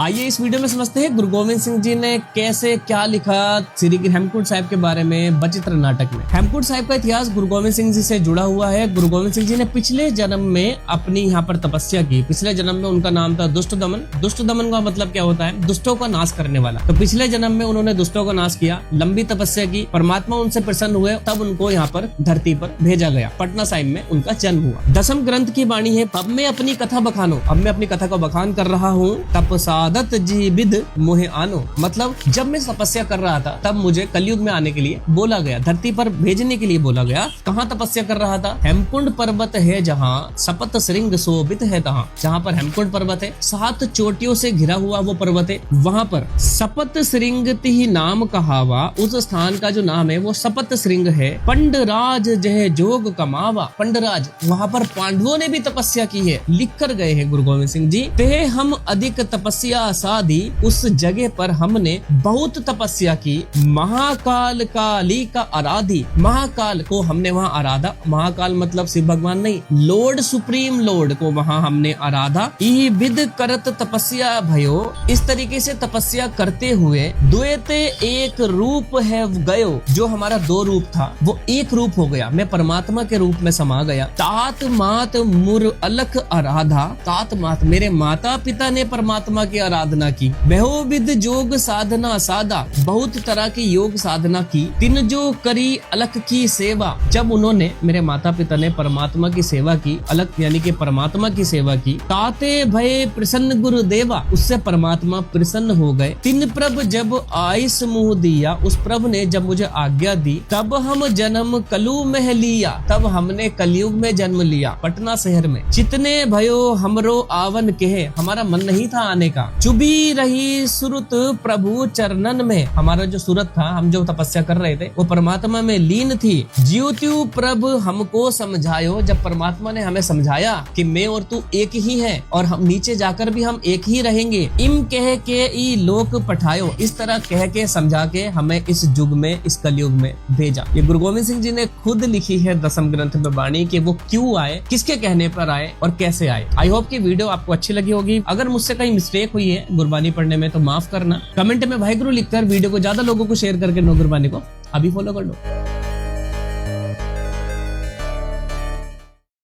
आइए इस वीडियो में समझते हैं गुरु गोविंद सिंह जी ने कैसे क्या लिखा श्री हेमकूट साहिब के बारे में बचित्र नाटक में। हेमकूट साहिब का इतिहास गुरु गोविंद सिंह जी से जुड़ा हुआ है। गुरु गोविंद सिंह जी ने पिछले जन्म में अपनी यहाँ पर तपस्या की। पिछले जन्म में उनका नाम था दुष्ट दमन। दुष्ट दमन का मतलब क्या होता है? दुष्टों का नाश करने वाला। तो पिछले जन्म में उन्होंने दुष्टों का नाश किया, लंबी तपस्या की, परमात्मा उनसे प्रसन्न हुए, तब उनको यहाँ पर धरती पर भेजा गया। पटना साहिब में उनका जन्म हुआ। दसम ग्रंथ की वाणी है, अब मैं अपनी कथा बखानो। अब मैं अपनी कथा को बखान कर रहा हूँ। तप साधत जी बिद मोहे आनो, मतलब जब मैं तपस्या कर रहा था तब मुझे कलयुग में आने के लिए बोला गया, धरती पर भेजने के लिए बोला गया। कहाँ तपस्या कर रहा था? हेमकुंड पर्वत है जहाँ, सपत श्रृंग शोभित है तहाँ। जहाँ पर हेमकुंड पर्वत है, 7 चोटियों से घिरा हुआ वो पर्वत है, वहाँ पर सपत श्रृंग ही नाम कहावा। उस स्थान का जो नाम है वो सपत श्रृंग है। पंडराज जह जोग कमावा। पंडराज, वहाँ पर पांडवों ने भी तपस्या की है, लिख कर गए हैं गुरु गोविंद सिंह जी। ते हम अधिक तपस्या साधी, उस जगह पर हमने बहुत तपस्या की। महाकाल काली का आराधी, महाकाल को हमने वहाँ आराधा। महाकाल मतलब शिव भगवान नहीं, लॉर्ड सुप्रीम लॉर्ड को वहाँ हमने आराधा। ई विद करत तपस्या भयो, इस तरीके से तपस्या करते हुए द्वैत एक रूप है गयो, जो हमारा 2 रूप था वो एक रूप हो गया, मैं परमात्मा के रूप में समा गया। तात मात मुर अलख आराधा, तात मात मेरे माता पिता ने परमात्मा की आराधना की। बहुविध जोग साधना साधा, बहुत तरह की योग साधना की। तिन जो करी अलख की सेवा, जब उन्होंने मेरे माता पिता ने परमात्मा की सेवा की, अलख यानी कि परमात्मा की सेवा की। ताते भय प्रसन्न गुरुदेवा, उससे परमात्मा प्रसन्न हो गए। तिन प्रभ जब आयुष मुह दिया, उस प्रभु ने जब मुझे आज्ञा दी, तब हम जन्म कलु में लिया, तब हमने कलयुग में जन्म लिया, पटना शहर में। चितने भयो हमरो आवन के, हमारा मन नहीं था आने का। चुबी रही सुरत प्रभु चरणन में, हमारा जो सूरत था, हम जो तपस्या कर रहे थे वो परमात्मा में लीन थी। ज्योत्यु प्रभु हमको समझायो, जब परमात्मा ने हमें समझाया कि मैं और तू एक ही है और हम नीचे जाकर भी हम एक ही रहेंगे। इम कह के ई लोक पठायो, इस तरह कह के समझा के हमें इस युग में, इस कलयुग में भेजा। ये गुरु गोविंद सिंह जी ने खुद लिखी है दसम ग्रंथ में वाणी कि वो क्यों आए, किसके कहने पर आए और कैसे आए। आई होप कि वीडियो आपको अच्छी लगी होगी। अगर मुझसे कहीं मिस्टेक हुई है गुरबानी पढ़ने में तो माफ करना। कमेंट में वाहिगुरु लिखकर वीडियो को ज्यादा लोगों को शेयर करके नो गुरबानी को अभी फॉलो कर लो।